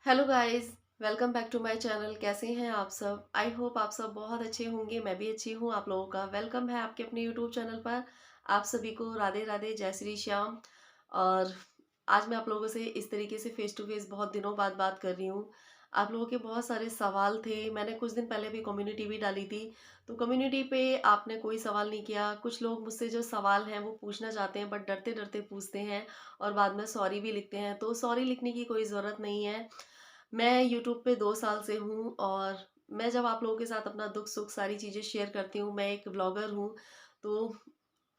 Hello guys, welcome back to my channel. कैसे हैं आप सब? आई होप आप सब बहुत अच्छे होंगे। मैं भी अच्छी हूँ। आप लोगों का वेलकम है आपके अपने यूट्यूब चैनल पर। आप सभी को राधे राधे, जय श्री श्याम। और आज मैं आप लोगों से इस तरीके से फेस टू फेस बहुत दिनों बाद बात कर रही हूँ। आप लोगों के बहुत सारे सवाल थे। मैंने कुछ दिन पहले भी कम्युनिटी भी डाली थी, तो कम्युनिटी पे आपने कोई सवाल नहीं किया। कुछ लोग मुझसे जो सवाल हैं वो पूछना चाहते हैं, बट डरते डरते पूछते हैं और बाद में सॉरी भी लिखते हैं। तो सॉरी लिखने की कोई ज़रूरत नहीं है। मैं यूट्यूब पे 2 साल से हूँ और मैं जब आप लोगों के साथ अपना दुख-सुख सारी चीज़ें शेयर करती हूँ, मैं एक व्लॉगर हूँ। तो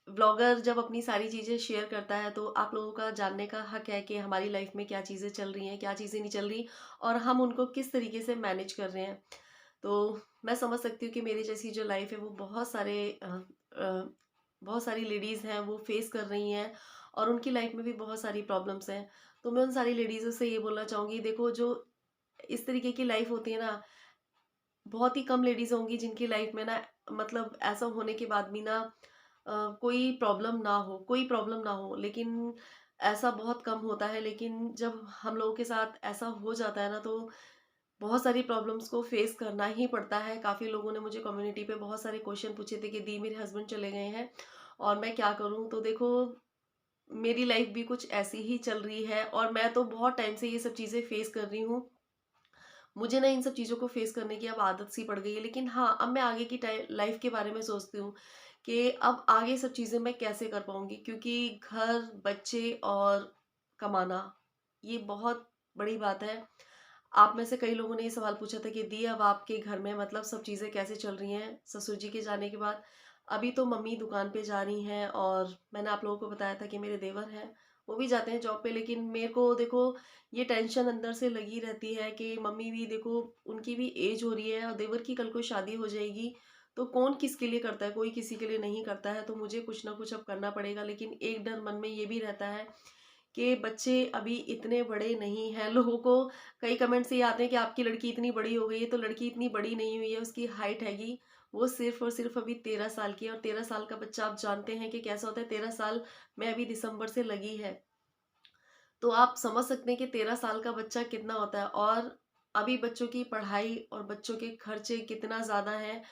व्लॉगर जब अपनी सारी चीज़ें शेयर करता है तो आप लोगों का जानने का हक है कि हमारी लाइफ में क्या चीज़ें चल रही हैं, क्या चीज़ें नहीं चल रही और हम उनको किस तरीके से मैनेज कर रहे हैं। तो मैं समझ सकती हूँ कि मेरी जैसी जो लाइफ है वो बहुत सारी लेडीज़ हैं वो फेस कर रही हैं और उनकी लाइफ में भी बहुत सारी प्रॉब्लम्स हैं। तो मैं उन सारी लेडीज़ों से ये बोलना चाहूँगी, देखो जो इस तरीके की लाइफ होती है ना, बहुत ही कम लेडीज़ होंगी जिनकी लाइफ में ना मतलब ऐसा होने के बाद भी ना कोई प्रॉब्लम ना हो, लेकिन ऐसा बहुत कम होता है। लेकिन जब हम लोगों के साथ ऐसा हो जाता है ना, तो बहुत सारी प्रॉब्लम्स को फेस करना ही पड़ता है। काफ़ी लोगों ने मुझे कम्युनिटी पे बहुत सारे क्वेश्चन पूछे थे कि दी मेरे हस्बैंड चले गए हैं और मैं क्या करूँ? तो देखो, मेरी लाइफ भी कुछ ऐसी ही चल रही है और मैं तो बहुत टाइम से ये सब चीज़ें फेस कर रही हूँ। मुझे ना इन सब चीज़ों को फेस करने की अब आदत सी पड़ गई है। लेकिन हाँ, अब मैं आगे की लाइफ के बारे में सोचती हूँ कि अब आगे सब चीज़ें मैं कैसे कर पाऊँगी, क्योंकि घर, बच्चे और कमाना, ये बहुत बड़ी बात है। आप में से कई लोगों ने ये सवाल पूछा था कि दी अब आपके घर में मतलब सब चीज़ें कैसे चल रही हैं ससुर जी के जाने के बाद? अभी तो मम्मी दुकान पे जा रही हैं और मैंने आप लोगों को बताया था कि मेरे देवर हैं, वो भी जाते हैं जॉब पे। लेकिन मेरे को देखो, ये टेंशन अंदर से लगी रहती है कि मम्मी भी देखो, उनकी भी एज हो रही है और देवर की कल को शादी हो जाएगी, तो कौन किसके लिए करता है? कोई किसी के लिए नहीं करता है। तो मुझे कुछ ना कुछ अब करना पड़ेगा। लेकिन एक डर मन में ये भी रहता है कि बच्चे अभी इतने बड़े नहीं हैं। लोगों को कई कमेंट्स ये आते हैं कि आपकी लड़की इतनी बड़ी हो गई है, तो लड़की इतनी बड़ी नहीं हुई है, उसकी हाइट हैगी, वो सिर्फ और सिर्फ अभी 13 साल की है। और 13 साल का बच्चा आप जानते हैं कि कैसा होता है। 13 साल में अभी दिसंबर से लगी है, तो आप समझ सकते हैं कि 13 साल का बच्चा कितना होता है। और अभी बच्चों की पढ़ाई और बच्चों के खर्चे कितना ज़्यादा हैं।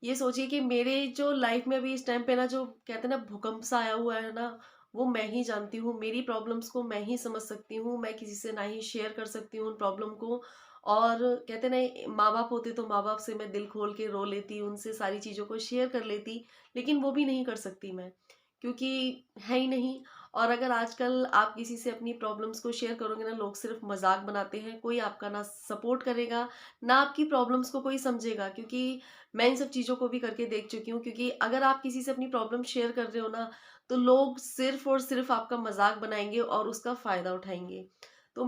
ये सोचिए कि मेरे जो लाइफ में अभी इस टाइम पे ना, जो कहते हैं ना भूकंप सा आया हुआ है ना, वो मैं ही जानती हूँ। मेरी प्रॉब्लम्स को मैं ही समझ सकती हूँ। मैं किसी से ना ही शेयर कर सकती हूँ उन प्रॉब्लम को। और कहते हैं ना, माँ बाप होते तो माँ बाप से मैं दिल खोल के रो लेती, उनसे सारी चीज़ों को शेयर कर लेती। लेकिन वो भी नहीं कर सकती मैं, क्योंकि है ही नहीं। और अगर आजकल आप किसी से अपनी प्रॉब्लम्स को शेयर करोगे ना, लोग सिर्फ मजाक बनाते हैं। कोई आपका ना सपोर्ट करेगा, ना आपकी प्रॉब्लम्स को कोई समझेगा। क्योंकि मैं इन सब चीज़ों को भी करके देख चुकी हूँ। क्योंकि अगर आप किसी से अपनी प्रॉब्लम शेयर कर रहे हो ना, तो लोग सिर्फ और सिर्फ आपका मजाक बनाएंगे और उसका फायदा उठाएंगे। तो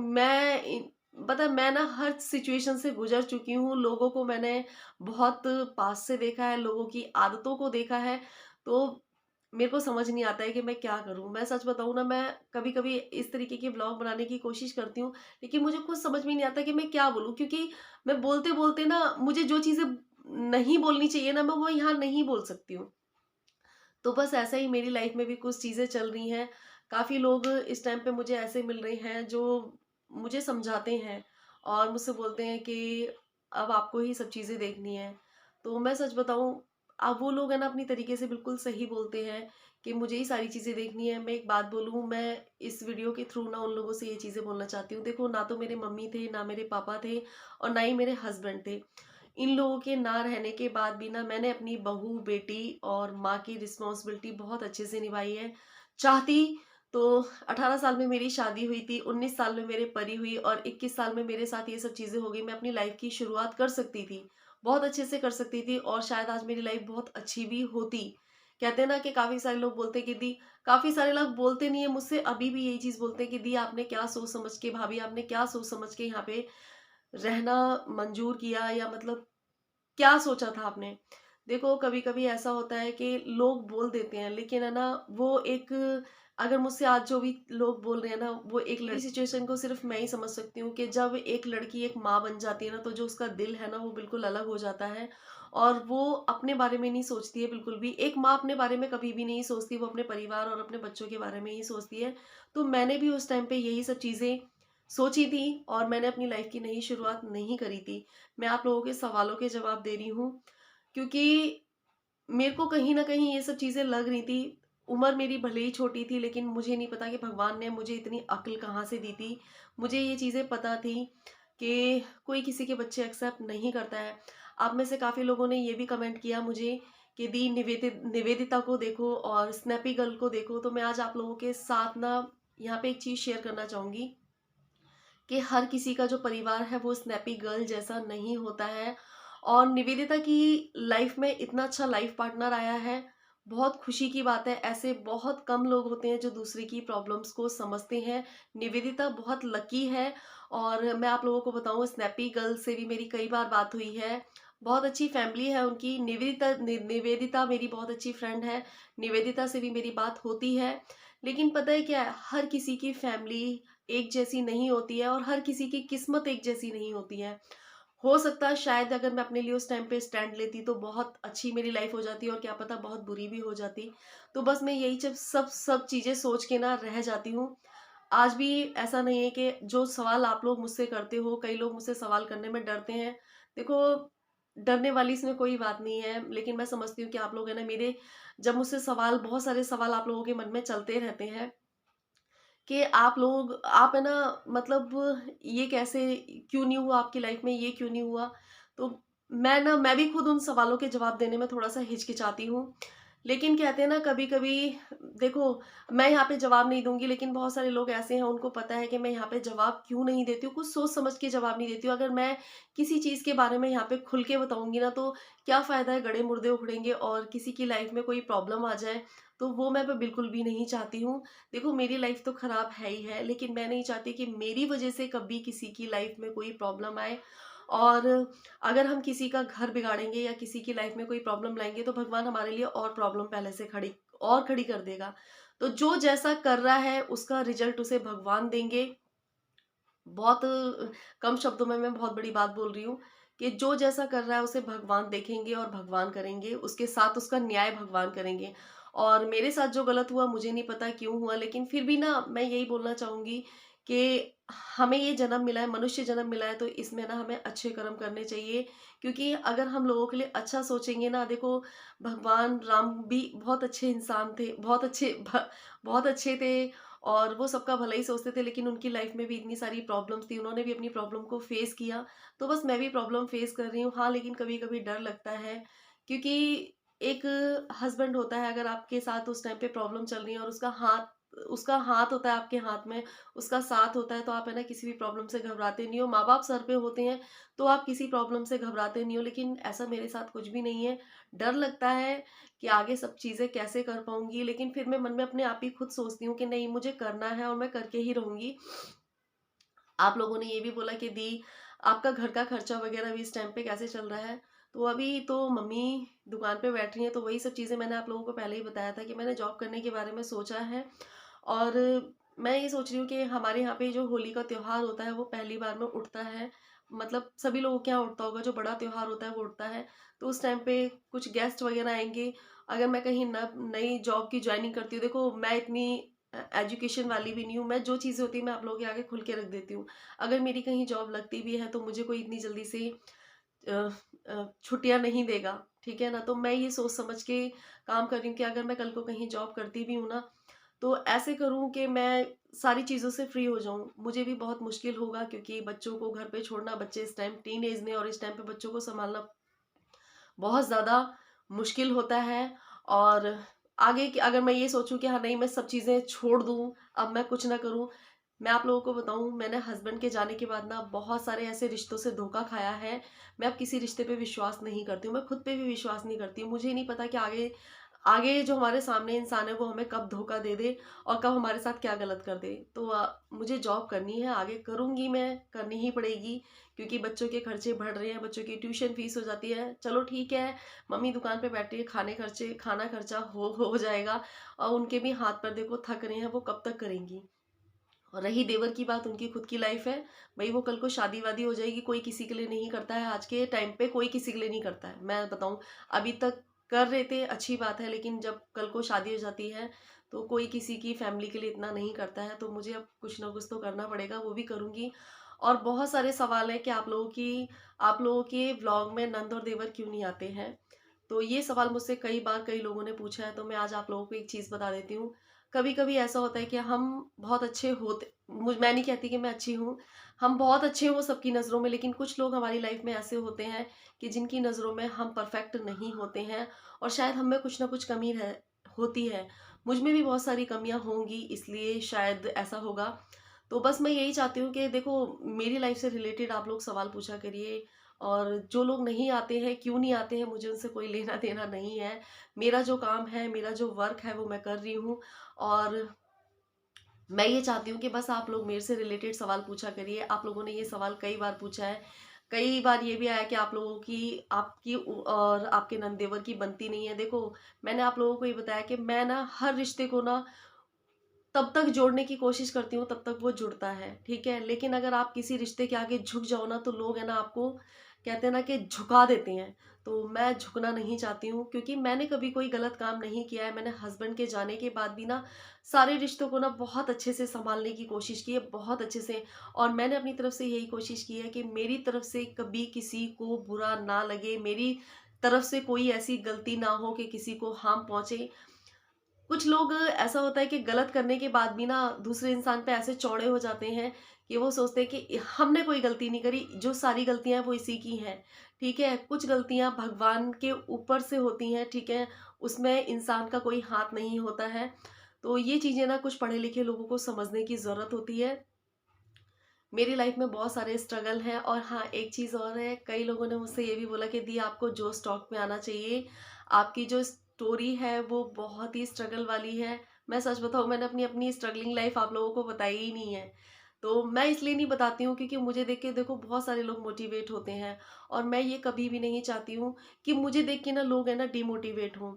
पता है, मैं ना हर सिचुएशन से गुजर चुकी हूँ। लोगों को मैंने बहुत पास से देखा है, लोगों की आदतों को देखा है। तो मेरे को समझ नहीं आता है कि मैं क्या करूँ? मैं सच बताऊँ ना, मैं कभी-कभी इस तरीके के व्लॉग बनाने की कोशिश करती हूँ, लेकिन मुझे खुद समझ में नहीं आता कि मैं क्या बोलूँ? क्योंकि मैं बोलते-बोलते ना, मुझे जो चीज़ें नहीं बोलनी चाहिए ना, मैं वो यहाँ नहीं बोल सकती हूँ। तो बस ऐसा ही मेरी लाइफ में भी कुछ चीज़ें चल रही हैं। काफ़ी लोग इस टाइम पे मुझे ऐसे मिल रहे हैं जो मुझे समझाते हैं और मुझसे बोलते हैं कि अब आपको ही सब चीज़ें देखनी है। तो मैं सच बताऊँ, अब वो लोग है ना अपनी तरीके से बिल्कुल सही बोलते हैं कि मुझे ही सारी चीज़ें देखनी है। मैं एक बात बोलूँ, मैं इस वीडियो के थ्रू ना उन लोगों से ये चीज़ें बोलना चाहती हूँ। देखो, ना तो मेरे मम्मी थे, ना मेरे पापा थे और ना ही मेरे हस्बैंड थे। इन लोगों के ना रहने के बाद भी ना, मैंने अपनी बहू, बेटी और माँ की रिस्पॉन्सिबिलिटी बहुत अच्छे से निभाई है। चाहती तो 18 साल में मेरी शादी हुई थी, 19 साल में मेरे परी हुई और 21 साल में मेरे साथ ये सब चीज़ें हो गई। मैं अपनी लाइफ की शुरुआत कर सकती थी, बहुत अच्छे से कर सकती थी और शायद आज मेरी लाइफ बहुत अच्छी भी होती। कहते हैं ना कि काफ़ी सारे लोग बोलते हैं कि दी, काफ़ी सारे लोग बोलते नहीं है मुझसे, अभी भी यही चीज़ बोलते हैं कि दी आपने क्या सोच समझ के, भाभी आपने क्या सोच समझ के यहाँ पे रहना मंजूर किया, या मतलब क्या सोचा था आपने? देखो, कभी-कभी ऐसा होता है कि लोग बोल देते हैं, लेकिन है ना, वो एक, अगर मुझसे आज जो भी लोग बोल रहे हैं ना, वो एक लड़की सिचुएशन को सिर्फ़ मैं ही समझ सकती हूँ कि जब एक लड़की एक माँ बन जाती है ना, तो जो उसका दिल है ना, वो बिल्कुल अलग हो जाता है और वो अपने बारे में नहीं सोचती है बिल्कुल भी। एक माँ अपने बारे में कभी भी नहीं सोचती, वो अपने परिवार और अपने बच्चों के बारे में ही सोचती है। तो मैंने भी उस टाइम पे यही सब चीज़ें सोची थी और मैंने अपनी लाइफ की नई शुरुआत नहीं करी थी। मैं आप लोगों के सवालों के जवाब दे रही हूँ, क्योंकि मेरे को कहीं न कहीं ये सब चीज़ें लग रही थी। उम्र मेरी भले ही छोटी थी, लेकिन मुझे नहीं पता कि भगवान ने मुझे इतनी अक्ल कहाँ से दी थी। मुझे ये चीज़ें पता थी कि कोई किसी के बच्चे एक्सेप्ट नहीं करता है। आप में से काफ़ी लोगों ने ये भी कमेंट किया मुझे कि दी निवेदिता को देखो और स्नैपी गर्ल को देखो। तो मैं आज आप लोगों के साथ ना यहाँ पे एक चीज़ शेयर करना चाहूँगी कि हर किसी का जो परिवार है वो स्नैपी गर्ल जैसा नहीं होता है। और निवेदिता की लाइफ में इतना अच्छा लाइफ पार्टनर आया है, बहुत खुशी की बात है। ऐसे बहुत कम लोग होते हैं जो दूसरे की प्रॉब्लम्स को समझते हैं। निवेदिता बहुत लकी है। और मैं आप लोगों को बताऊं, स्नैपी गर्ल से भी मेरी कई बार बात हुई है। बहुत अच्छी फैमिली है उनकी। निवेदिता मेरी बहुत अच्छी फ्रेंड है। निवेदिता से भी मेरी बात होती है। लेकिन पता है क्या है, हर किसी की फैमिली एक जैसी नहीं होती है और हर किसी की किस्मत एक जैसी नहीं होती है। हो सकता है शायद अगर मैं अपने लिए उस टाइम पे स्टैंड लेती तो बहुत अच्छी मेरी लाइफ हो जाती और क्या पता बहुत बुरी भी हो जाती। तो बस मैं यही जब सब सब चीज़ें सोच के ना रह जाती हूँ। आज भी ऐसा नहीं है कि जो सवाल आप लोग मुझसे करते हो, कई लोग मुझसे सवाल करने में डरते हैं। देखो, डरने वाली इसमें कोई बात नहीं है, लेकिन मैं समझती हूँ कि आप लोग है ना मेरे, जब मुझसे सवाल, बहुत सारे सवाल आप लोगों के मन में चलते रहते हैं कि आप है ना, मतलब ये कैसे, क्यों नहीं हुआ आपकी लाइफ में, ये क्यों नहीं हुआ? तो मैं भी खुद उन सवालों के जवाब देने में थोड़ा-सा हिचकिचाती हूँ। लेकिन कहते हैं ना, कभी-कभी देखो, मैं यहाँ पे जवाब नहीं दूँगी, लेकिन बहुत सारे लोग ऐसे हैं उनको पता है कि मैं यहाँ पे जवाब क्यों नहीं देती हूँ, कुछ सोच समझ के जवाब नहीं देती हूँ। अगर मैं किसी चीज़ के बारे में यहाँ पे खुल के बताऊँगी ना, तो क्या फ़ायदा है, गड़े-मुर्दे उखड़ेंगे और किसी की लाइफ में कोई प्रॉब्लम आ जाए, तो वो मैं बिल्कुल भी नहीं चाहती हूँ। देखो, मेरी लाइफ तो खराब है ही है, लेकिन मैं नहीं चाहती कि मेरी वजह से कभी किसी की लाइफ में कोई प्रॉब्लम आए। और अगर हम किसी का घर बिगाड़ेंगे या किसी की लाइफ में कोई प्रॉब्लम लाएंगे, तो भगवान हमारे लिए और प्रॉब्लम पहले से खड़ी कर देगा। तो जो जैसा कर रहा है उसका रिजल्ट उसे भगवान देंगे। बहुत कम शब्दों में मैं बहुत बड़ी बात बोल रही हूँ कि जो जैसा कर रहा है उसे भगवान देखेंगे और भगवान करेंगे, उसके साथ उसका न्याय भगवान करेंगे। और मेरे साथ जो गलत हुआ मुझे नहीं पता क्यों हुआ, लेकिन फिर भी ना मैं यही बोलना चाहूँगी कि हमें ये जन्म मिला है, मनुष्य जन्म मिला है, तो इसमें ना हमें अच्छे कर्म करने चाहिए। क्योंकि अगर हम लोगों के लिए अच्छा सोचेंगे ना, देखो, भगवान राम भी बहुत अच्छे इंसान थे, बहुत अच्छे थे और वो सबका भला ही सोचते थे, लेकिन उनकी लाइफ में भी इतनी सारी प्रॉब्लम्स थी, उन्होंने भी अपनी प्रॉब्लम को फेस किया। तो बस मैं भी प्रॉब्लम फेस कर रही हूँ। हाँ, लेकिन कभी-कभी डर लगता है, क्योंकि एक हस्बैंड होता है, अगर आपके साथ उस टाइम पे प्रॉब्लम चल रही है और उसका हाथ होता है आपके हाथ में, उसका साथ होता है, तो आप है ना किसी भी प्रॉब्लम से घबराते नहीं हो। माँ-बाप सर पे होते हैं, तो आप किसी प्रॉब्लम से घबराते नहीं हो, लेकिन ऐसा मेरे साथ कुछ भी नहीं है। डर लगता है कि आगे सब चीज़ें कैसे कर पाऊँगी, लेकिन फिर मैं मन में अपने आप ही खुद सोचती हूँ कि नहीं, मुझे करना है और मैं करके ही रहूँगी। आप लोगों ने ये भी बोला कि दी, आपका घर का खर्चा वगैरह भी इस टाइम पे कैसे चल रहा है? तो अभी तो मम्मी दुकान पे बैठ रही हैं, तो वही सब चीज़ें मैंने आप लोगों को पहले ही बताया था कि मैंने जॉब करने के बारे में सोचा है। और मैं ये सोच रही हूँ कि हमारे यहाँ पे जो होली का त्योहार होता है वो पहली बार में उठता है। मतलब सभी लोगों के यहाँ उठता होगा, जो बड़ा त्योहार होता है वो उठता है। तो उस टाइम पे कुछ गेस्ट वगैरह आएँगे। अगर मैं कहीं न नई जॉब की जॉइनिंग करती हूँ, देखो मैं इतनी एजुकेशन वाली भी नहीं हूँ। मैं जो चीज़ें होती हैं मैं आप लोगों के आगे खुल के रख देती हूँ। अगर मेरी कहीं जॉब लगती भी है तो मुझे कोई इतनी जल्दी से छुट्टियाँ नहीं देगा, ठीक है ना? तो मैं ये सोच समझ के काम कर रही हूँ कि अगर मैं कल को कहीं जॉब करती भी हूँ ना, तो ऐसे करूँ कि मैं सारी चीज़ों से फ्री हो जाऊँ। मुझे भी बहुत मुश्किल होगा, क्योंकि बच्चों को घर पे छोड़ना, बच्चे इस टाइम टीनेज में और इस टाइम पे बच्चों को सँभालना बहुत ज़्यादा मुश्किल होता है। और आगे की अगर मैं ये सोचूँ कि हाँ, नहीं, मैं सब चीज़ें छोड़ दूँ, अब मैं कुछ ना करूँ। मैं आप लोगों को बताऊँ, मैंने हस्बैंड के जाने के बाद ना बहुत सारे ऐसे रिश्तों से धोखा खाया है। मैं अब किसी रिश्ते पे विश्वास नहीं करती हूँ, मैं खुद पे भी विश्वास नहीं करती हूँ। मुझे नहीं पता कि आगे आगे जो हमारे सामने इंसान है वो हमें कब धोखा दे दे और कब हमारे साथ क्या गलत कर दे। तो मुझे जॉब करनी है, आगे करूँगी, मैं करनी ही पड़ेगी, क्योंकि बच्चों के खर्चे बढ़ रहे हैं, बच्चों की ट्यूशन फीस हो जाती है। चलो ठीक है, मम्मी दुकान पे बैठी है, खाना खर्चा हो जाएगा। और उनके भी हाथ पैर देखो थक रहे हैं, वो कब तक करेंगी? और रही देवर की बात, उनकी खुद की लाइफ है। भई वो कल को शादी-वादी हो जाएगी, कोई किसी के लिए नहीं करता है, आज के टाइम पे कोई किसी के लिए नहीं करता है। मैं बताऊँ, अभी तक कर रहे थे, अच्छी बात है, लेकिन जब कल को शादी हो जाती है, तो कोई किसी की फैमिली के लिए इतना नहीं करता है, तो मुझे अब कुछ ना कुछ तो करना पड़ेगा, वो भी करूँगी। और बहुत सारे सवाल हैं कि आप लोगों के व्लॉग में नंद और देवर क्यों नहीं आते हैं? तो ये सवाल मुझसे कई बार कई लोगों ने पूछा है, तो मैं आज आप लोगों को एक चीज़ बता देती हूँ। कभी-कभी ऐसा होता है कि हम बहुत अच्छे होते मैं नहीं कहती कि मैं अच्छी हूँ। हम बहुत अच्छे हों सबकी नज़रों में, लेकिन कुछ लोग हमारी लाइफ़ में ऐसे होते हैं कि जिनकी नज़रों में हम परफ़ेक्ट नहीं होते हैं, और शायद हम में कुछ न कुछ कमी रह होती है। मुझ में भी बहुत सारी कमियाँ होंगी, इसलिए शायद ऐसा होगा। तो बस मैं यही चाहती हूँ कि देखो, मेरी लाइफ़ से रिलेटेड आप लोग सवाल पूछा करिए, और जो लोग नहीं आते हैं, क्यों नहीं आते हैं, मुझे उनसे कोई लेना-देना नहीं है। मेरा जो काम है, मेरा जो वर्क है, वो मैं कर रही हूँ, और मैं ये चाहती हूँ कि बस आप लोग मेरे से रिलेटेड सवाल पूछा करिए। आप लोगों ने ये सवाल कई बार पूछा है। कई बार ये भी आया कि आप लोगों की आपकी और आपके नंदेवर की बनती नहीं है। देखो, मैंने आप लोगों को ये बताया कि मैं ना हर रिश्ते को ना तब तक जोड़ने की कोशिश करती हूँ, तब तक वो जुड़ता है, ठीक है? लेकिन अगर आप किसी रिश्ते के आगे झुक जाओ ना, तो लोग है ना आपको कहते हैं ना कि झुका देते हैं। तो मैं झुकना नहीं चाहती हूँ, क्योंकि मैंने कभी कोई गलत काम नहीं किया है। मैंने हस्बैंड के जाने के बाद भी ना सारे रिश्तों को ना बहुत अच्छे से सँभालने की कोशिश की है, बहुत अच्छे से। और मैंने अपनी तरफ से यही कोशिश की है कि मेरी तरफ से कभी किसी को बुरा ना लगे, मेरी तरफ से कोई ऐसी गलती ना हो कि किसी को हार्म पहुँचे। कुछ लोग ऐसा होता है कि गलत करने के बाद भी ना दूसरे इंसान पे ऐसे चौड़े हो जाते हैं कि वो सोचते हैं कि हमने कोई गलती नहीं करी, जो सारी गलतियाँ हैं वो इसी की हैं, ठीक है? कुछ गलतियाँ भगवान के ऊपर से होती हैं, ठीक है? उसमें इंसान का कोई हाथ नहीं होता है। तो ये चीज़ें ना कुछ पढ़े-लिखे लोगों को समझने की ज़रूरत होती है। मेरी लाइफ में बहुत सारे स्ट्रगल हैं, और हाँ, एक चीज़ और है, कई लोगों ने मुझसे ये भी बोला कि दी, आपको जो स्टॉक में आना चाहिए, आपकी जो स्टोरी है वो बहुत ही स्ट्रगल वाली है। मैं सच बताऊँ, मैंने अपनी अपनी स्ट्रगलिंग लाइफ आप लोगों को बताई ही नहीं है। तो मैं इसलिए नहीं बताती हूँ क्योंकि मुझे देख के देखो बहुत सारे लोग मोटिवेट होते हैं, और मैं ये कभी भी नहीं चाहती हूँ कि मुझे देख के ना लोग है ना डिमोटिवेट हों।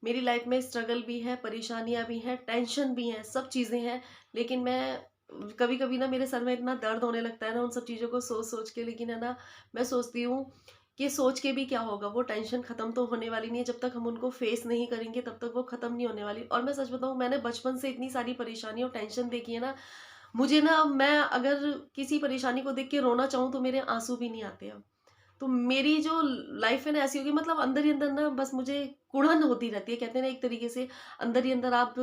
मेरी लाइफ में स्ट्रगल भी है, परेशानियाँ भी हैं, टेंशन भी हैं, सब चीज़ें हैं, लेकिन मैं कभी-कभी ना मेरे सर में इतना दर्द होने लगता है ना उन सब चीज़ों को सोच-सोच के, लेकिन है ना, मैं सोचती हूँ कि सोच के भी क्या होगा, वो टेंशन खत्म तो होने वाली नहीं है, जब तक हम उनको फेस नहीं करेंगे तब तक वो खत्म नहीं होने वाली। और मैं सच बताऊँ, मैंने बचपन से इतनी सारी परेशानी और टेंशन देखी है ना, मुझे ना, मैं अगर किसी परेशानी को देख के रोना चाहूँ तो मेरे आँसू भी नहीं आते अब। तो मेरी जो लाइफ़ है ना ऐसी होगी, मतलब अंदर ही अंदर ना बस मुझे कुढ़न होती रहती है। कहते हैं ना, एक तरीके से अंदर ही अंदर आप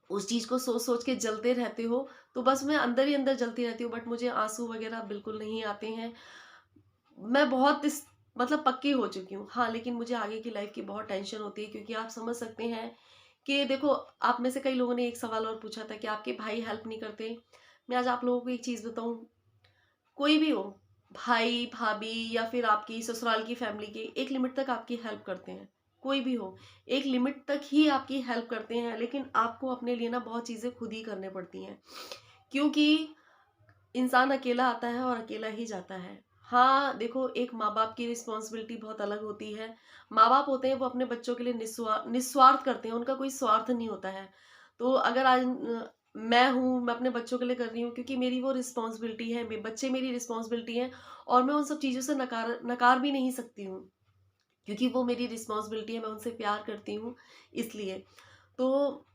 उस चीज़ को सोच-सोच के जलते रहते हो, तो बस मैं अंदर ही अंदर जलती रहती हूँ, बट मुझे आँसू वग़ैरह बिल्कुल नहीं आते हैं। मैं बहुत इस मतलब पक्की हो चुकी हूँ। हाँ, लेकिन मुझे आगे की लाइफ़ की बहुत टेंशन होती है, क्योंकि आप समझ सकते हैं कि देखो, आप में से कई लोगों ने एक सवाल और पूछा था कि आपके भाई हेल्प नहीं करते? मैं आज आप लोगों को एक चीज़ बताऊँ, कोई भी हो, भाई, भाभी या फिर आपकी ससुराल की फैमिली के, एक लिमिट तक आपकी हेल्प करते हैं। कोई भी हो, एक लिमिट तक ही आपकी हेल्प करते हैं, लेकिन आपको अपने लिए ना बहुत चीज़ें खुद ही करनी पड़ती हैं। क्योंकि इंसान अकेला आता है और अकेला ही जाता है। हाँ, देखो, एक माँ-बाप की रिस्पॉन्सिबिलिटी बहुत अलग होती है। माँ-बाप होते हैं, वो अपने बच्चों के लिए निस्वार्थ करते हैं, उनका कोई स्वार्थ नहीं होता है। तो अगर आज मैं हूँ, मैं अपने बच्चों के लिए कर रही हूँ क्योंकि मेरी वो रिस्पॉन्सिबिलिटी है, मे बच्चे मेरी रिस्पॉन्सिबिलिटी हैं, और मैं उन सब चीज़ों से नकार भी नहीं सकती हूँ, क्योंकि वो मेरी रिस्पॉन्सिबिलिटी है, मैं उनसे प्यार करती हूँ, इसलिए। तो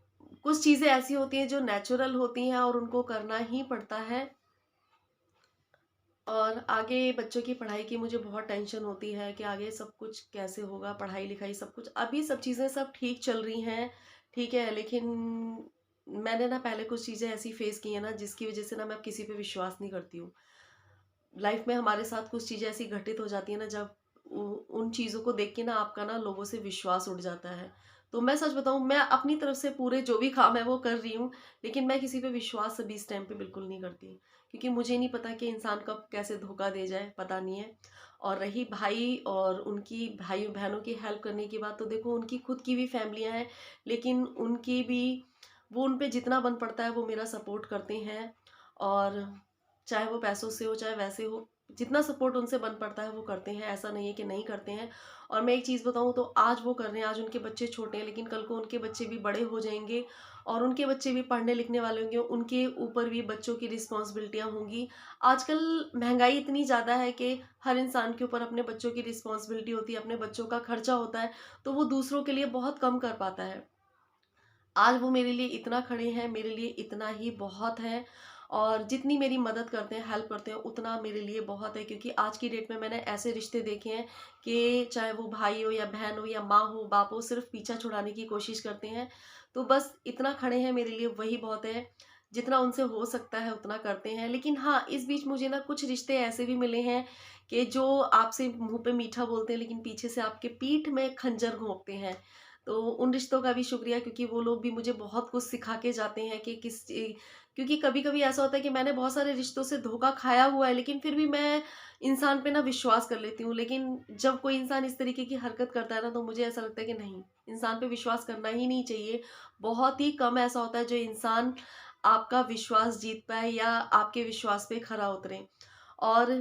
कुछ चीज़ें ऐसी होती हैं जो नेचुरल होती हैं और उनको करना ही पड़ता है। और आगे बच्चों की पढ़ाई की मुझे बहुत टेंशन होती है कि आगे सब कुछ कैसे होगा, पढ़ाई-लिखाई सब कुछ। अभी सब चीज़ें सब ठीक चल रही हैं, ठीक है, लेकिन मैंने ना पहले कुछ चीज़ें ऐसी फ़ेस की हैं ना, जिसकी वज़ह से ना मैं अब किसी पे विश्वास नहीं करती हूँ। लाइफ़ में हमारे साथ कुछ चीज़ें ऐसी घटित हो जाती हैं ना, जब उ उन चीज़ों को देख के ना आपका ना लोगों से विश्वास उठ जाता है। तो मैं सच बताऊँ, मैं अपनी तरफ से पूरे जो भी काम है वो कर रही हूँ, लेकिन मैं किसी पे विश्वास अभी इस टाइम पे बिल्कुल नहीं करती। क्योंकि मुझे नहीं पता कि इंसान कब कैसे धोखा दे जाए, पता नहीं है। और रही भाई और उनकी भाइयों-बहनों की हेल्प करने की बात, तो देखो, उनकी खुद की भी फैमिलियाँ हैं, लेकिन उनकी भी वो उन पे जितना बन पड़ता है वो मेरा सपोर्ट करते हैं। और चाहे वो पैसों से हो, चाहे वैसे हो, जितना सपोर्ट उनसे बन पड़ता है वो करते हैं, ऐसा नहीं है कि नहीं करते हैं। और मैं एक चीज़ बताऊँ, तो आज वो कर रहे हैं, आज उनके बच्चे छोटे हैं, लेकिन कल को उनके बच्चे भी बड़े हो जाएँगे और उनके बच्चे भी पढ़ने लिखने वाले होंगे, उनके ऊपर भी बच्चों की रिस्पॉन्सिबिलिटियाँ होंगी। आजकल महँगाई इतनी ज़्यादा है कि हर इंसान के ऊपर अपने बच्चों की रिस्पॉन्सिबिलिटी होती है, अपने बच्चों का खर्चा होता है, तो वो दूसरों के लिए बहुत कम कर पाता है। आज वो मेरे लिए इतना खड़े हैं, मेरे लिए इतना ही बहुत है। और जितनी मेरी मदद करते हैं, हेल्प करते हैं, उतना मेरे लिए बहुत है, क्योंकि आज की डेट में मैंने ऐसे रिश्ते देखे हैं कि चाहे वो भाई हो या बहन हो या माँ हो, बाप हो, सिर्फ़ पीछा छुड़ाने की कोशिश करते हैं। तो बस इतना खड़े हैं मेरे लिए, वही बहुत है। जितना उनसे हो सकता है उतना करते हैं। लेकिन हाँ, इस बीच मुझे ना कुछ रिश्ते ऐसे भी मिले हैं कि जो आपसे मुँह पे मीठा बोलते हैं, लेकिन पीछे से आपके पीठ में खंजर घोंपते हैं। तो उन रिश्तों का भी शुक्रिया, क्योंकि वो लोग भी मुझे बहुत कुछ सिखा के जाते हैं कि क्योंकि कभी-कभी ऐसा होता है कि मैंने बहुत सारे रिश्तों से धोखा खाया हुआ है, लेकिन फिर भी मैं इंसान पे ना विश्वास कर लेती हूँ। लेकिन जब कोई इंसान इस तरीके की हरकत करता है ना, तो मुझे ऐसा लगता है कि नहीं, इंसान पे विश्वास करना ही नहीं चाहिए। बहुत ही कम ऐसा होता है जो इंसान आपका विश्वास जीत पाए या आपके विश्वास पे खरा उतरे। और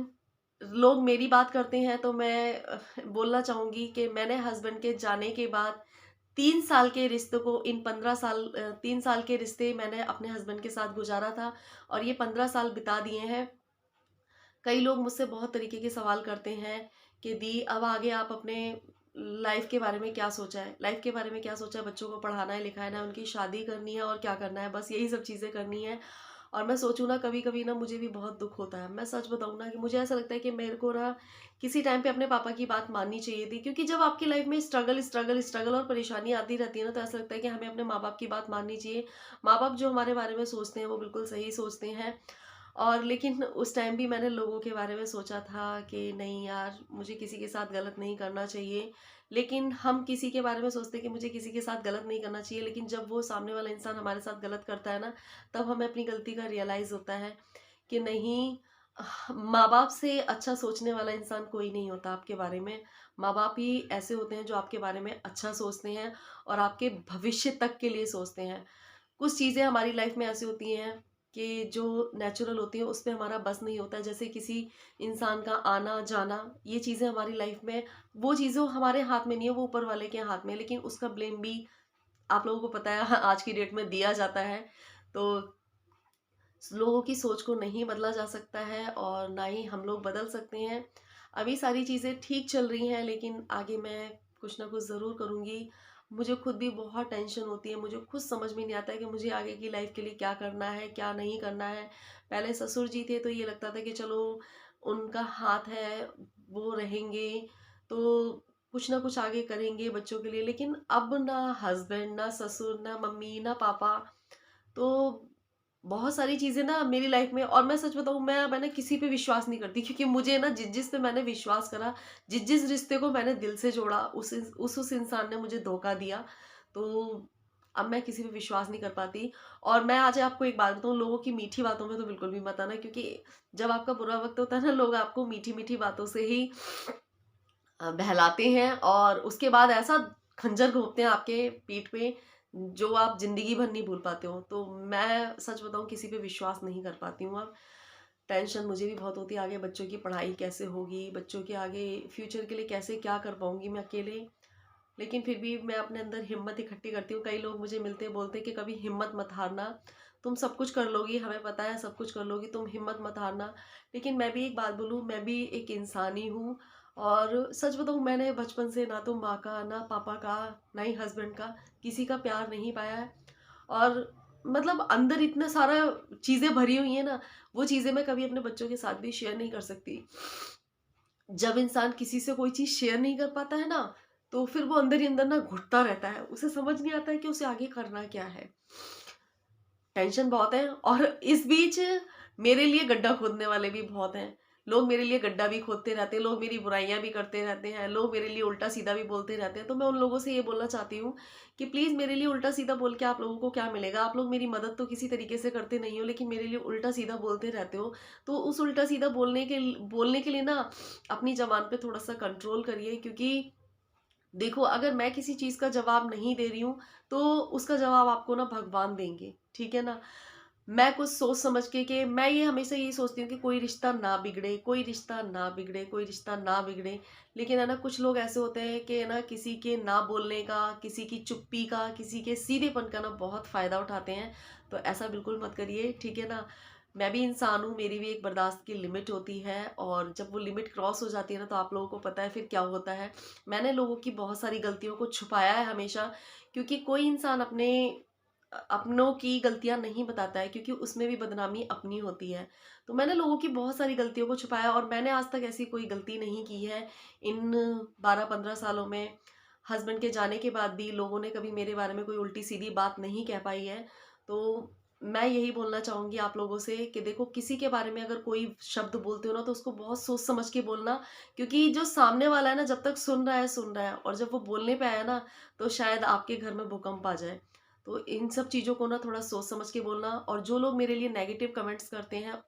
लोग मेरी बात करते हैं तो मैं बोलना चाहूँगी कि मैंने हस्बैंड के जाने के बाद 3 साल के रिश्तों को 3 साल के रिश्ते मैंने अपने हस्बैंड के साथ गुज़ारा था, और ये 15 साल बिता दिए हैं। कई लोग मुझसे बहुत तरीके के सवाल करते हैं कि दी, अब आगे आप अपने लाइफ के बारे में क्या सोचा है? लाइफ के बारे में क्या सोचा है? बच्चों को पढ़ाना है, लिखाना है, उनकी शादी करनी है और क्या करना है? बस यही सब चीज़ें करनी है। और मैं सोचूँ ना, कभी-कभी ना मुझे भी बहुत दुःख होता है। मैं सच बताऊँ ना, कि मुझे ऐसा लगता है कि मेरे को ना किसी टाइम पे अपने पापा की बात माननी चाहिए थी, क्योंकि जब आपकी लाइफ में स्ट्रगल और परेशानी आती रहती है ना, तो ऐसा लगता है कि हमें अपने माँ-बाप की बात माननी चाहिए। माँ-बाप जो हमारे बारे में सोचते हैं वो बिल्कुल सही सोचते हैं। और लेकिन उस टाइम भी मैंने लोगों के बारे में सोचा था कि नहीं यार, मुझे किसी के साथ गलत नहीं करना चाहिए। लेकिन हम किसी के बारे में सोचते हैं कि मुझे किसी के साथ गलत नहीं करना चाहिए, लेकिन जब वो सामने वाला इंसान हमारे साथ गलत करता है ना, तब हमें अपनी गलती का रियलाइज़ होता है कि नहीं, माँ-बाप से अच्छा सोचने वाला इंसान कोई नहीं होता आपके बारे में। माँ-बाप ही ऐसे होते हैं जो आपके बारे में अच्छा सोचते हैं और आपके भविष्य तक के लिए सोचते हैं। कुछ चीज़ें हमारी लाइफ में ऐसी होती हैं कि जो नेचुरल होती हैं, उस पे हमारा बस नहीं होता है। जैसे किसी इंसान का आना-जाना, ये चीज़ें हमारी लाइफ में, वो चीज़ें हमारे हाथ में नहीं है, वो ऊपर वाले के हाथ में है। लेकिन उसका ब्लेम भी आप लोगों को पता है आज की डेट में दिया जाता है। तो लोगों की सोच को नहीं बदला जा सकता है और ना ही हम लोग बदल सकते हैं। अभी सारी चीज़ें ठीक चल रही हैं, लेकिन आगे मैं कुछ ना कुछ ज़रूर करूँगी। मुझे खुद भी बहुत टेंशन होती है, मुझे खुद समझ में नहीं आता है कि मुझे आगे की लाइफ़ के लिए क्या करना है, क्या नहीं करना है। पहले ससुर जी थे तो ये लगता था कि चलो उनका हाथ है, वो रहेंगे, तो कुछ ना कुछ आगे करेंगे बच्चों के लिए। लेकिन अब ना हस्बैंड, ना ससुर, ना मम्मी, ना पापा, तो बहुत सारी चीज़ें ना मेरी लाइफ में, और मैं सच बताऊँ, मैं ना किसी पे विश्वास नहीं करती, क्योंकि मुझे ना जिस-जिस पे मैंने विश्वास करा, जिस-जिस रिश्ते को मैंने दिल से जोड़ा, उस इंसान ने मुझे धोखा दिया। तो अब मैं किसी पे विश्वास नहीं कर पाती। और मैं आज आपको एक बात बताऊँ, लोगों की मीठी बातों में तो बिल्कुल भी मत आना, क्योंकि जब आपका बुरा वक़्त होता है ना, लोग आपको मीठी-मीठी बातों से ही बहलाते हैं और उसके बाद ऐसा खंजर घोंपते हैं आपके पीठ पे, जो आप ज़िंदगी भर नहीं भूल पाते हो। तो मैं सच बताऊँ, किसी पे विश्वास नहीं कर पाती हूँ अब। टेंशन मुझे भी बहुत होती है, आगे बच्चों की पढ़ाई कैसे होगी, बच्चों के आगे फ्यूचर के लिए कैसे क्या कर पाऊँगी मैं अकेले। लेकिन फिर भी मैं अपने अंदर हिम्मत इकट्ठी करती हूँ। कई लोग मुझे मिलते हैं, बोलते हैं कि कभी हिम्मत मत हारना, तुम सब कुछ कर लोगी, हमें पता है सब कुछ कर लोगी, तुम हिम्मत मत हारना। लेकिन मैं भी एक बात बोलूँ, मैं भी एक इंसान ही हूँ। और सच बताऊँ, मैंने बचपन से ना तो माँ का, ना पापा का, ना ही हस्बैंड का, किसी का प्यार नहीं पाया है। और मतलब अंदर इतना सारा चीज़ें भरी हुई हैं ना, वो चीज़ें मैं कभी अपने बच्चों के साथ भी शेयर नहीं कर सकती। जब इंसान किसी से कोई चीज़ शेयर नहीं कर पाता है ना, तो फिर वो अंदर ही अंदर ना घुटता रहता है। उसे समझ नहीं आता है कि उसे आगे करना क्या है। टेंशन बहुत है, और इस बीच मेरे लिए गड्ढा खोदने वाले भी बहुत हैं। लोग मेरे लिए गड्ढा भी खोदते रहते हैं, लोग मेरी बुराइयाँ भी करते रहते हैं, लोग मेरे लिए उल्टा-सीधा भी बोलते रहते हैं। तो मैं उन लोगों से ये बोलना चाहती हूँ कि प्लीज़, मेरे लिए उल्टा-सीधा बोल के आप लोगों को क्या मिलेगा? आप लोग मेरी मदद तो किसी तरीके से करते नहीं हो, लेकिन मेरे लिए उल्टा-सीधा बोलते रहते हो। तो उस उल्टा-सीधा बोलने के लिए ना अपनी ज़बान पे थोड़ा-सा कंट्रोल करिए, क्योंकि देखो, अगर मैं किसी चीज़ का जवाब नहीं दे रही हूँ, तो उसका जवाब आपको ना भगवान देंगे, ठीक है ना? मैं कुछ सोच समझ के, कि मैं ये हमेशा यही सोचती हूँ कि कोई रिश्ता ना बिगड़े, कोई रिश्ता ना बिगड़े, कोई रिश्ता ना बिगड़े। लेकिन है ना, कुछ लोग ऐसे होते हैं कि है ना, किसी के ना बोलने का, किसी की चुप्पी का, किसी के सीधेपन का ना बहुत फ़ायदा उठाते हैं। तो ऐसा बिल्कुल मत करिए, ठीक है ना? मैं भी इंसान हूँ, मेरी भी एक बर्दाश्त की लिमिट होती है, और जब वो लिमिट क्रॉस हो जाती है ना, तो आप लोगों को पता है फिर क्या होता है। मैंने लोगों की बहुत सारी गलतियों को छुपाया है हमेशा, क्योंकि कोई इंसान अपने अपनों की गलतियाँ नहीं बताता है, क्योंकि उसमें भी बदनामी अपनी होती है। तो मैंने लोगों की बहुत सारी गलतियों को छुपाया, और मैंने आज तक ऐसी कोई गलती नहीं की है। इन 12-15 सालों में हस्बैंड के जाने के बाद भी लोगों ने कभी मेरे बारे में कोई उल्टी-सीधी बात नहीं कह पाई है। तो मैं यही बोलना चाहूँगी आप लोगों से कि देखो, किसी के बारे में अगर कोई शब्द बोलते हो ना, तो उसको बहुत सोच समझ के बोलना, क्योंकि जो सामने वाला है ना, जब तक सुन रहा है, और जब वो बोलने पे आया ना, तो शायद आपके घर में भूकंप आ जाए। तो इन सब चीज़ों को ना थोड़ा सोच समझ के बोलना। और जो लोग मेरे लिए नेगेटिव कमेंट्स करते हैं,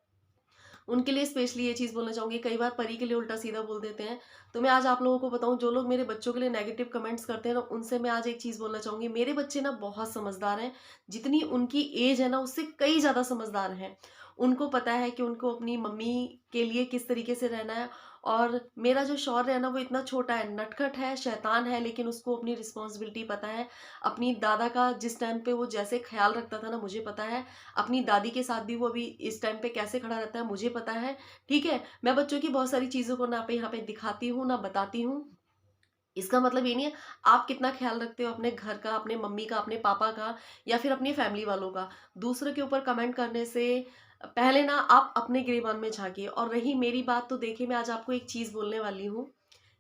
उनके लिए स्पेशली ये चीज़ बोलना चाहूँगी, कई बार परी के लिए उल्टा-सीधा बोल देते हैं। तो मैं आज आप लोगों को बताऊँ, जो लोग मेरे बच्चों के लिए नेगेटिव कमेंट्स करते हैं ना, उनसे मैं आज एक चीज़ बोलना चाहूँगी, मेरे बच्चे ना बहुत समझदार हैं। जितनी उनकी एज है ना, उससे कई ज़्यादा समझदार हैं। उनको पता है कि उनको अपनी मम्मी के लिए किस तरीके से रहना है। और मेरा जो शौहर है ना, वो इतना छोटा है, नटखट है, शैतान है, लेकिन उसको अपनी रिस्पॉन्सिबिलिटी पता है। अपनी दादा का जिस टाइम पे वो जैसे ख़्याल रखता था ना, मुझे पता है। अपनी दादी के साथ भी वो अभी इस टाइम पे कैसे खड़ा रहता है, मुझे पता है। ठीक है? मैं बच्चों की बहुत सारी चीज़ों को ना पे यहाँ पे दिखाती हूँ, ना बताती हूँ। इसका मतलब ये नहीं है आप कितना ख़्याल रखते हो अपने घर का, अपने मम्मी का, अपने पापा का, या फिर अपनी फैमिली वालों का। दूसरों के ऊपर कमेंट करने से पहले ना आप अपने गिरेबान में झाँकिए। और रही मेरी बात, तो देखिए, मैं आज आपको एक चीज़ बोलने वाली हूँ।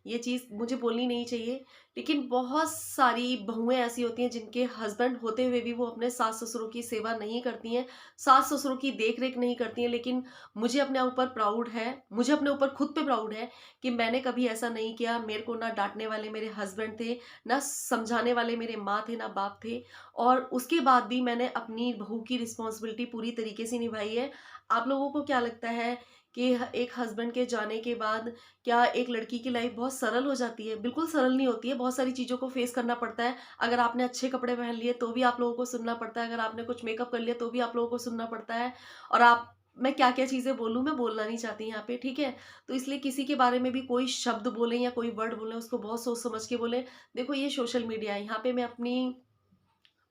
ये चीज़ मुझे बोलनी नहीं चाहिए, लेकिन बहुत सारी बहुएँ ऐसी होती हैं जिनके हस्बैंड होते हुए भी वो अपने सास-ससुरों की सेवा नहीं करती हैं, सास-ससुरों की देख-रेख नहीं करती हैं। लेकिन मुझे अपने ऊपर प्राउड है, मुझे अपने ऊपर खुद पे प्राउड है कि मैंने कभी ऐसा नहीं किया। मेरे को ना डाँटने वाले मेरे हस्बैंड थे, ना समझाने वाले मेरे माँ थे, ना बाप थे। और उसके बाद भी मैंने अपनी बहू की रिस्पॉन्सिबिलिटी पूरी तरीके से निभाई है। आप लोगों को क्या लगता है कि एक हस्बैंड के जाने के बाद क्या एक लड़की की लाइफ बहुत सरल हो जाती है? बिल्कुल सरल नहीं होती है, बहुत सारी चीज़ों को फेस करना पड़ता है। अगर आपने अच्छे कपड़े पहन लिए तो भी आप लोगों को सुनना पड़ता है, अगर आपने कुछ मेकअप कर लिया तो भी आप लोगों को सुनना पड़ता है। और आप मैं क्या-क्या चीज़ें बोलूँ, मैं बोलना नहीं चाहती यहाँ पे, ठीक है? तो इसलिए किसी के बारे में भी कोई शब्द बोलें या कोई वर्ड बोलें, उसको बहुत सोच समझ के बोलें। देखो, ये सोशल मीडिया है, यहाँ पे मैं अपनी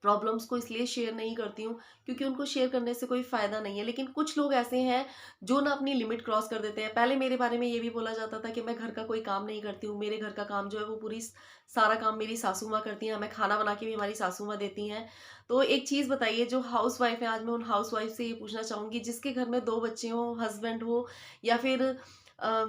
प्रॉब्लम्स को इसलिए शेयर नहीं करती हूँ, क्योंकि उनको शेयर करने से कोई फ़ायदा नहीं है। लेकिन कुछ लोग ऐसे हैं जो ना अपनी लिमिट क्रॉस कर देते हैं। पहले मेरे बारे में ये भी बोला जाता था कि मैं घर का कोई काम नहीं करती हूँ, मेरे घर का काम जो है वो पूरी सारा काम मेरी सासू माँ करती हैं, हमें खाना बना के भी हमारी सासू माँ देती हैं। तो एक चीज़ बताइए, जो हाउसवाइफ़ है, आज मैं उन हाउसवाइफ़ से ये पूछना चाहूँगी जिसके घर में 2 बच्चे हों, हस्बैंड हो, या फिर अ,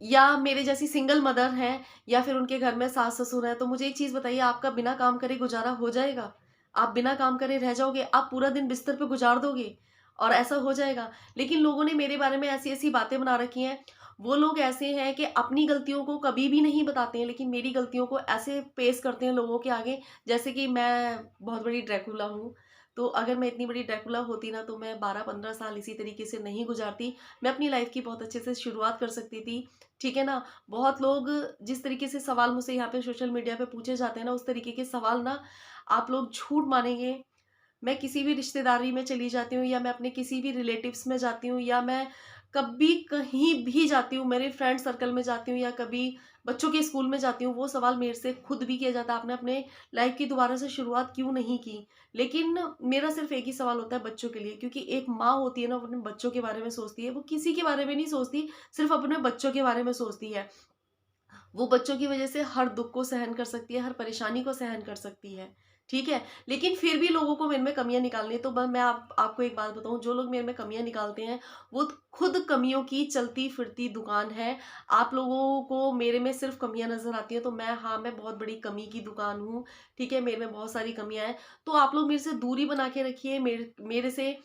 या मेरे जैसी सिंगल मदर हैं, या फिर उनके घर में सास-ससुर हैं, तो मुझे एक चीज़ बताइए, आपका बिना काम करे गुज़ारा हो जाएगा? आप बिना काम करे रह जाओगे? आप पूरा दिन बिस्तर पे गुज़ार दोगे? और ऐसा हो जाएगा। लेकिन लोगों ने मेरे बारे में ऐसी-ऐसी बातें बना रखी हैं। वो लोग ऐसे हैं कि अपनी गलतियों को कभी भी नहीं बताते हैं, लेकिन मेरी गलतियों को ऐसे पेश करते हैं लोगों के आगे, जैसे कि मैं बहुत बड़ी ड्रैकुला हूँ। तो अगर मैं इतनी बड़ी ड्रैकुला होती ना, तो मैं 12-15 साल इसी तरीके से नहीं गुज़ारती। मैं अपनी लाइफ़ की बहुत अच्छे से शुरुआत कर सकती थी, ठीक है ना? बहुत लोग जिस तरीके से सवाल मुझसे यहाँ पे सोशल मीडिया पे पूछे जाते हैं ना, उस तरीके के सवाल ना आप लोग झूठ मानेंगे। मैं किसी भी रिश्तेदारी में चली जाती हूँ, या मैं अपने किसी भी रिलेटिव्स में जाती हूँ, या मैं कभी कहीं भी जाती हूँ, मेरे फ्रेंड सर्कल में जाती हूँ, या कभी बच्चों के स्कूल में जाती हूँ, वो सवाल मेरे से खुद भी किया जाता है, आपने अपने लाइफ की दोबारा से शुरुआत क्यों नहीं की? लेकिन मेरा सिर्फ एक ही सवाल होता है बच्चों के लिए, क्योंकि एक माँ होती है ना, वो अपने बच्चों के बारे में सोचती है, वो किसी के बारे में नहीं सोचती, सिर्फ अपने बच्चों के बारे में सोचती है। वो बच्चों की वजह से हर दुःख को सहन कर सकती है, हर परेशानी को सहन कर सकती है, ठीक है? लेकिन फिर भी लोगों को मेरे में कमियाँ निकालनी है, तो मैं आपको एक बात बताऊँ, जो लोग मेरे में कमियाँ निकालते हैं, वो खुद कमियों की चलती-फिरती दुकान है। आप लोगों को मेरे में सिर्फ़ कमियाँ नज़र आती हैं, तो हाँ, मैं बहुत बड़ी कमी की दुकान हूँ, ठीक है? मेरे में बहुत सारी कमियाँ हैं, तो आप लोग मेरे से दूरी बना के रखिए, मेरे से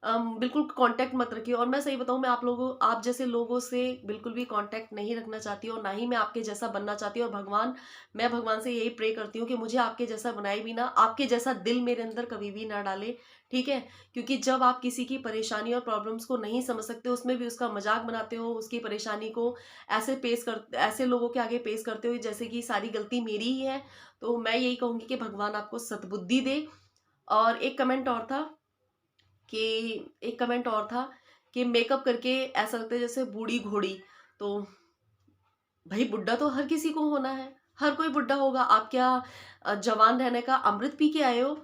बिल्कुल कॉन्टैक्ट मत रखिए। और मैं सही बताऊँ, मैं आप जैसे लोगों से बिल्कुल भी कॉन्टैक्ट नहीं रखना चाहती, और ना ही मैं आपके जैसा बनना चाहती हूँ। और मैं भगवान से यही प्रे करती हूँ कि मुझे आपके जैसा बनाए भी ना, आपके जैसा दिल मेरे अंदर कभी भी ना डाले, ठीक है? क्योंकि जब आप किसी की परेशानी और प्रॉब्लम्स को नहीं समझ सकते, उसमें भी उसका मज़ाक बनाते हो, उसकी परेशानी को ऐसे लोगों के आगे पेश करते हो जैसे कि सारी गलती मेरी ही है, तो मैं यही कहूँगी कि भगवान आपको सद्बुद्धि दे। और कि एक कमेंट और था कि मेकअप करके ऐसा लगता है जैसे बूढ़ी घोड़ी। तो भई, बुड्ढा तो हर किसी को होना है, हर कोई बुड्ढा होगा। आप क्या जवान रहने का अमृत पी के आए हो?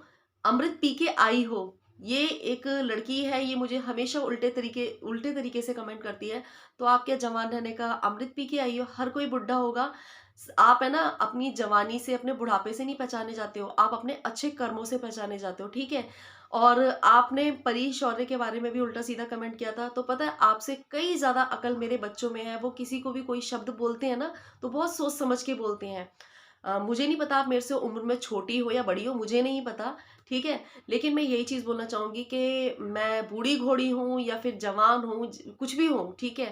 अमृत पी के आई हो, ये एक लड़की है, ये मुझे हमेशा उल्टे तरीके से कमेंट करती है, तो आप क्या जवान रहने का अमृत पी के आई हो? हर कोई बुड्ढा होगा। आप है ना अपनी जवानी से, अपने बुढ़ापे से नहीं पहचाने जाते हो, आप अपने अच्छे कर्मों से पहचाने जाते हो, ठीक है? और आपने परी शौर्य के बारे में भी उल्टा-सीधा कमेंट किया था, तो पता है आपसे कई ज़्यादा अकल मेरे बच्चों में है, वो किसी को भी कोई शब्द बोलते हैं ना, तो बहुत सोच समझ के बोलते हैं। मुझे नहीं पता आप मेरे से उम्र में छोटी हो या बड़ी हो, मुझे नहीं पता, ठीक है? लेकिन मैं यही चीज़ बोलना चाहूँगी कि मैं बूढ़ी-घोड़ी हूँ या फिर जवान हूँ, ज कुछ भी हूँ, ठीक है?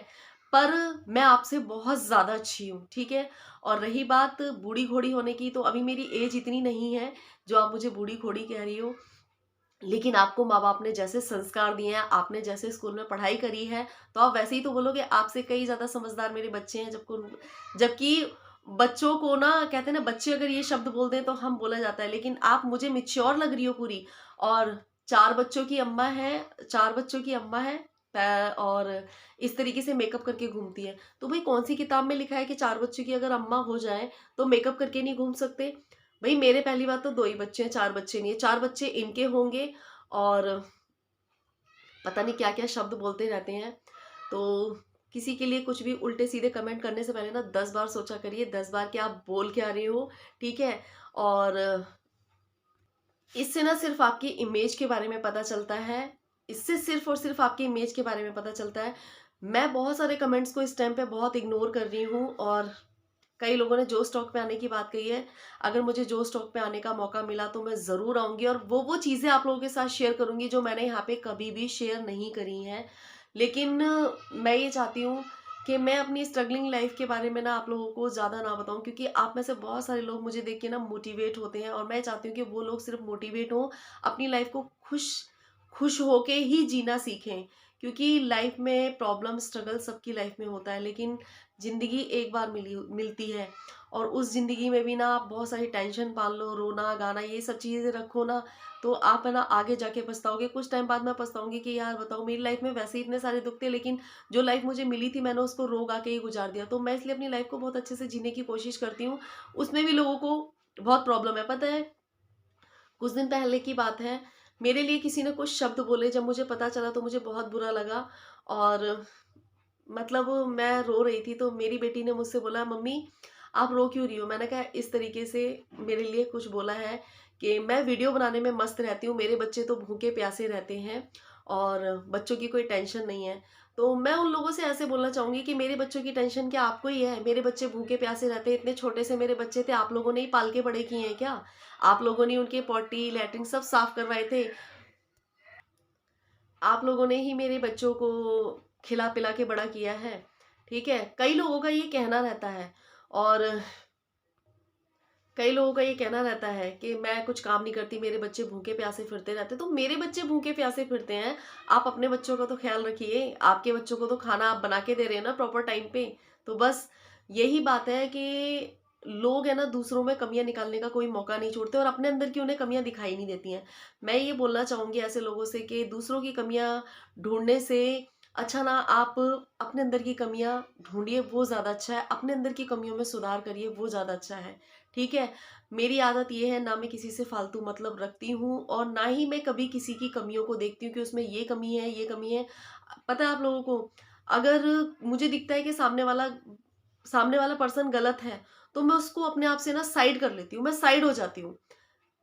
पर मैं आपसे बहुत ज़्यादा अच्छी हूँ, ठीक है? और रही बात बूढ़ी-घोड़ी होने की, तो अभी मेरी ऐज इतनी नहीं है, जो आप मुझे बूढ़ी-घोड़ी कह रही हो। लेकिन आपको माँ-बाप ने जैसे संस्कार दिए हैं, आपने जैसे स्कूल में पढ़ाई करी है, तो आप वैसे ही तो बोलोगे, आपसे कई ज़्यादा समझदार मेरे बच्चे हैं, जबकि बच्चों को ना कहते हैं ना, बच्चे अगर ये शब्द बोल दें तो हम बोला जाता है, लेकिन आप मुझे मैच्योर लग रही हो पूरी। और 4 बच्चों की अम्मा है, 4 बच्चों की अम्मा है, और इस तरीके से मेकअप करके घूमती है। तो भई कौन-सी किताब में लिखा है कि 4 बच्चों की अगर अम्मा हो जाएँ, तो मेकअप करके नहीं घूम सकते? भई मेरे पहली बात तो 2 ही बच्चे हैं, 4 बच्चे नहीं है। 4 बच्चे इनके होंगे, और पता नहीं क्या-क्या शब्द बोलते रहते हैं। तो किसी के लिए कुछ भी उल्टे-सीधे कमेंट करने से पहले ना 10 बार सोचा करिए, 10 बार कि आप बोल क्या रहे हो, ठीक है? और इससे ना सिर्फ़ आपकी इमेज के बारे में पता चलता है, इससे सिर्फ़ और सिर्फ़ आपकी इमेज के बारे में पता चलता है। मैं बहुत सारे कमेंट्स को इस टाइम पे बहुत इग्नोर कर रही हूँ, और कई लोगों ने जो स्टॉक पे आने की बात कही है। अगर मुझे जो स्टॉक पे आने का मौका मिला तो मैं ज़रूर आऊँगी, और वो चीज़ें आप लोगों के साथ शेयर करूँगी जो मैंने यहाँ पे कभी भी शेयर नहीं करी हैं। लेकिन मैं ये चाहती हूँ कि मैं अपनी स्ट्रगलिंग लाइफ़ के बारे में ना आप लोगों को ज़्यादा ना बताऊँ, क्योंकि आप में से बहुत सारे लोग मुझे देख के ना मोटिवेट होते हैं, और मैं चाहती हूँ कि वो लोग सिर्फ़ मोटिवेट हों, अपनी लाइफ़ को खुश होके ही जीना सीखें। क्योंकि लाइफ़ में प्रॉब्लम, स्ट्रगल सबकी लाइफ़ में होता है, लेकिन ज़िंदगी एक बार मिलती है, और उस ज़िंदगी में भी ना आप बहुत सारी टेंशन पाल लो, रोना-गाना ये सब चीज़ें रखो ना, तो आप है ना आगे जाके पछताओगे। कुछ टाइम बाद मैं पछताऊँगी कि यार बताओ, मेरी लाइफ़ में वैसे ही इतने सारे दुःख थे, लेकिन जो लाइफ़ मुझे मिली थी मैंने उसको रो-गा के ही गुज़ार दिया। तो मैं इसलिए अपनी लाइफ़ को बहुत अच्छे से जीने की कोशिश करती हूँ। उसमें भी लोगों को बहुत प्रॉब्लम है। पता है, कुछ दिन पहले की बात है, मेरे लिए किसी ने कुछ शब्द बोले, जब मुझे पता चला तो मुझे बहुत बुरा लगा, और मतलब मैं रो रही थी, तो मेरी बेटी ने मुझसे बोला, मम्मी आप रो क्यों रही हो? मैंने कहा इस तरीके से मेरे लिए कुछ बोला है कि मैं वीडियो बनाने में मस्त रहती हूँ, मेरे बच्चे तो भूखे प्यासे रहते हैं, और बच्चों की कोई टेंशन नहीं है। तो मैं उन लोगों से ऐसे बोलना चाहूँगी कि मेरे बच्चों की टेंशन क्या आपको ही है? मेरे बच्चे भूखे प्यासे रहते हैं, इतने छोटे से मेरे बच्चे थे, आप लोगों ने ही पाल के बड़े किए हैं क्या? आप लोगों ने उनके पॉटी, लैट्रिन सब साफ करवाए थे। आप लोगों ने ही मेरे बच्चों को खिला-पिला के बड़ा किया है, ठीक है? कई लोगों का ये कहना रहता है, और कई लोगों का ये कहना रहता है कि मैं कुछ काम नहीं करती, मेरे बच्चे भूखे-प्यासे फिरते रहते हैं। तो मेरे बच्चे भूखे-प्यासे फिरते हैं, आप अपने बच्चों का तो ख़्याल रखिए। आपके बच्चों को तो खाना आप बना के दे रहे हैं ना प्रॉपर टाइम पे। तो बस यही बात है कि लोग है ना दूसरों में कमियाँ निकालने का कोई मौका नहीं छोड़ते, और अपने अंदर की उन्हें कमियाँ दिखाई नहीं देती हैं। मैं ये बोलना चाहूँगी ऐसे लोगों से कि दूसरों की कमियाँ ढूँढने से अच्छा ना आप अपने अंदर की कमियाँ ढूँढिए, वो ज़्यादा अच्छा है। अपने अंदर की कमियों में सुधार करिए, वो ज़्यादा अच्छा है। ठीक है? मेरी आदत ये है, ना मैं किसी से फालतू मतलब रखती हूँ, और ना ही मैं कभी किसी की कमियों को देखती हूँ कि उसमें ये कमी है, ये कमी है। पता है आप लोगों को, अगर मुझे दिखता है कि सामने वाला पर्सन गलत है, तो मैं उसको अपने आप से ना साइड कर लेती हूँ, मैं साइड हो जाती हूँ।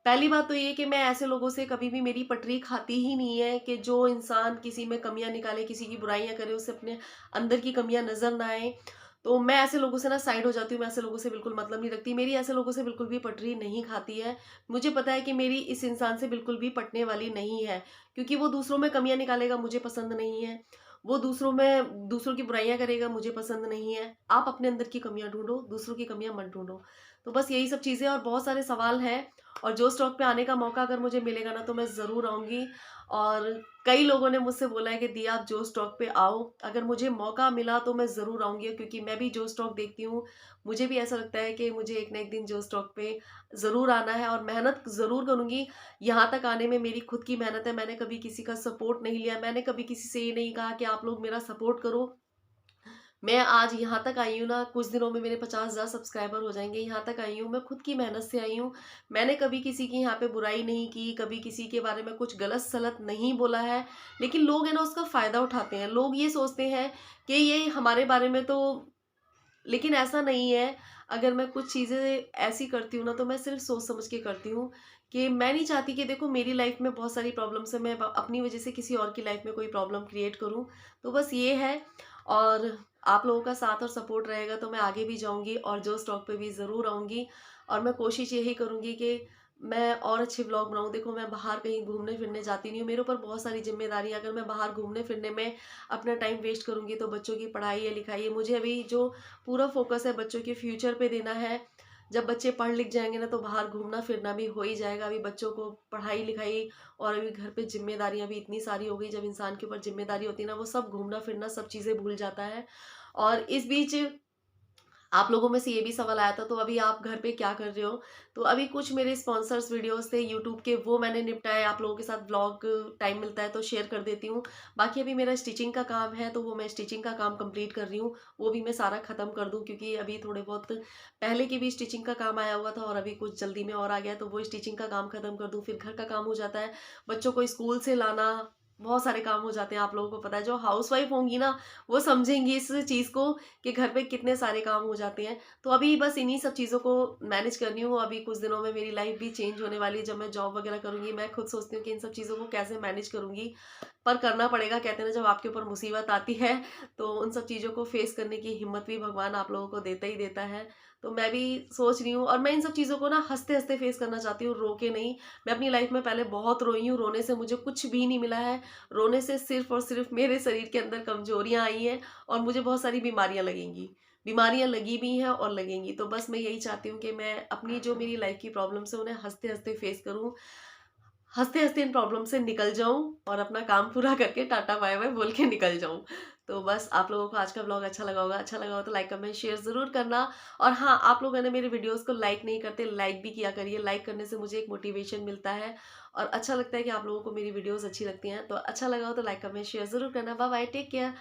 पहली बात तो ये कि मैं ऐसे लोगों से कभी भी मेरी पटरी खाती ही नहीं है कि जो इंसान किसी में कमियाँ निकाले, किसी की बुराइयाँ करे, उसे अपने अंदर की कमियाँ नज़र ना आए। तो मैं ऐसे लोगों से ना साइड हो जाती हूँ, मैं ऐसे लोगों से बिल्कुल मतलब नहीं रखती। मेरी ऐसे लोगों से बिल्कुल भी पटरी नहीं खाती है। मुझे पता है कि मेरी इस इंसान से बिल्कुल भी पटने वाली नहीं है, क्योंकि वो दूसरों में कमियाँ निकालेगा, मुझे पसंद नहीं है। वो दूसरों की बुराइयाँ करेगा, मुझे पसंद नहीं है। आप अपने अंदर की कमियाँ ढूँढो, दूसरों की कमियाँ मत ढूँढो। तो बस यही सब चीज़ें, और बहुत सारे सवाल हैं, और जो स्टॉक पे आने का मौका अगर मुझे मिलेगा ना, तो मैं ज़रूर आऊँगी। और कई लोगों ने मुझसे बोला है कि दी आप जो स्टॉक पे आओ, अगर मुझे मौका मिला तो मैं ज़रूर आऊँगी, क्योंकि मैं भी जो स्टॉक देखती हूँ, मुझे भी ऐसा लगता है कि मुझे एक ना एक दिन जो स्टॉक पे ज़रूर आना है, और मेहनत ज़रूर करूँगी। यहाँ तक आने में मेरी खुद की मेहनत है, मैंने कभी किसी का सपोर्ट नहीं लिया, मैंने कभी किसी से ये नहीं कहा कि आप लोग मेरा सपोर्ट करो। मैं आज यहाँ तक आई हूँ ना, कुछ दिनों में मेरे 50,000 सब्सक्राइबर हो जाएँगे, यहाँ तक आई हूँ, मैं खुद की मेहनत से आई हूँ। मैंने कभी किसी की यहाँ पे बुराई नहीं की, कभी किसी के बारे में कुछ गलत-सलत नहीं बोला है, लेकिन लोग है ना उसका फ़ायदा उठाते हैं। लोग ये सोचते हैं कि ये हमारे बारे में तो, लेकिन ऐसा नहीं है। अगर मैं कुछ चीज़ें ऐसी करती हूँ ना, तो मैं सिर्फ़ सोच समझ के करती हूँ कि मैं नहीं चाहती कि देखो मेरी लाइफ़ में बहुत सारी प्रॉब्लम्स हैं, मैं अपनी वज़ह से किसी और की लाइफ़ में कोई प्रॉब्लम क्रिएट करूँ। तो बस ये है। और आप लोगों का साथ और सपोर्ट रहेगा तो मैं आगे भी जाऊँगी और जो स्टॉक पे भी ज़रूर आऊँगी। और मैं कोशिश यही करूँगी कि मैं और अच्छे व्लॉग बनाऊँ। देखो मैं बाहर कहीं घूमने-फिरने जाती नहीं हूँ, मेरे ऊपर बहुत सारी ज़िम्मेदारियाँ, अगर मैं बाहर घूमने-फिरने में अपना टाइम वेस्ट करूँगी तो बच्चों की पढ़ाई या लिखाई है, मुझे अभी जो पूरा फ़ोकस है बच्चों के फ्यूचर पे देना है। जब बच्चे पढ़ लिख जाएँगे ना, तो बाहर घूमना-फिरना भी हो ही जाएगा। अभी बच्चों को पढ़ाई-लिखाई और अभी घर पे ज़िम्मेदारियाँ भी इतनी सारी हो गई, जब इंसान के ऊपर ज़िम्मेदारी होती है ना, वो सब घूमना-फिरना सब चीज़ें भूल जाता है। और इस बीच आप लोगों में से ये भी सवाल आया था, तो अभी आप घर पे क्या कर रहे हो? तो अभी कुछ मेरे स्पॉन्सर्स वीडियोज़ थे यूट्यूब के, वो मैंने निपटाए, आप लोगों के साथ व्लॉग टाइम मिलता है तो शेयर कर देती हूँ। बाकी अभी मेरा स्टिचिंग का काम है, तो वो मैं स्टिचिंग का काम कंप्लीट कर रही हूँ। वो भी मैं सारा खत्म कर दूँ, क्योंकि अभी थोड़े बहुत पहले की भी स्टिचिंग का काम आया हुआ था और अभी कुछ जल्दी में और आ गया है, तो वो स्टिचिंग का काम खत्म कर दूँ। फिर घर का काम हो जाता है, बच्चों को स्कूल से लाना, बहुत सारे काम हो जाते हैं। आप लोगों को पता है, जो हाउसवाइफ़ होंगी ना, वो समझेंगी इस चीज़ को कि घर पे कितने सारे काम हो जाते हैं। तो अभी बस इन्हीं सब चीज़ों को मैनेज कर रही हूँ। अभी कुछ दिनों में मेरी लाइफ़ भी चेंज होने वाली है, जब मैं जॉब वगैरह करूँगी। मैं खुद सोचती हूँ कि इन सब चीज़ों को कैसे मैनेज करूँगी, पर करना पड़ेगा। कहते हैं ना, जब आपके ऊपर मुसीबत आती है, तो उन सब चीज़ों को फ़ेस करने की हिम्मत भी भगवान आप लोगों को देता ही देता है। तो मैं भी सोच रही हूँ, और मैं इन सब चीज़ों को ना हँसते-हँसते फ़ेस करना चाहती हूँ, रो के नहीं। मैं अपनी लाइफ़ में पहले बहुत रोई हूँ, रोने से मुझे कुछ भी नहीं मिला है। रोने से सिर्फ़ और सिर्फ़ मेरे शरीर के अंदर कमज़ोरियाँ आई हैं और मुझे बहुत सारी बीमारियाँ लगेंगी। बीमारियाँ लगी भी हैं और लगेंगी। तो बस मैं यही चाहती हूँ कि मैं अपनी जो मेरी लाइफ़ की प्रॉब्लम्स हैं, उन्हें हँसते-हँसते फ़ेस करूँ। हँसते-हँसते इन प्रॉब्लम से निकल जाऊँ और अपना काम पूरा करके टाटा बाय-बाय बोल के निकल जाऊँ। तो बस आप लोगों को आज का व्लॉग अच्छा लगा होगा। अच्छा लगा हो तो लाइक, कमेंट, शेयर ज़रूर करना। और हाँ, आप लोग है ना मेरे वीडियोज़ को लाइक नहीं करते, लाइक भी किया करिए। लाइक करने से मुझे एक मोटिवेशन मिलता है और अच्छा लगता है कि आप लोगों को मेरी वीडियोज़ अच्छी लगती हैं। तो अच्छा लगा हो तो लाइक, कमेंट, शेयर ज़रूर करना। Bye bye, take care.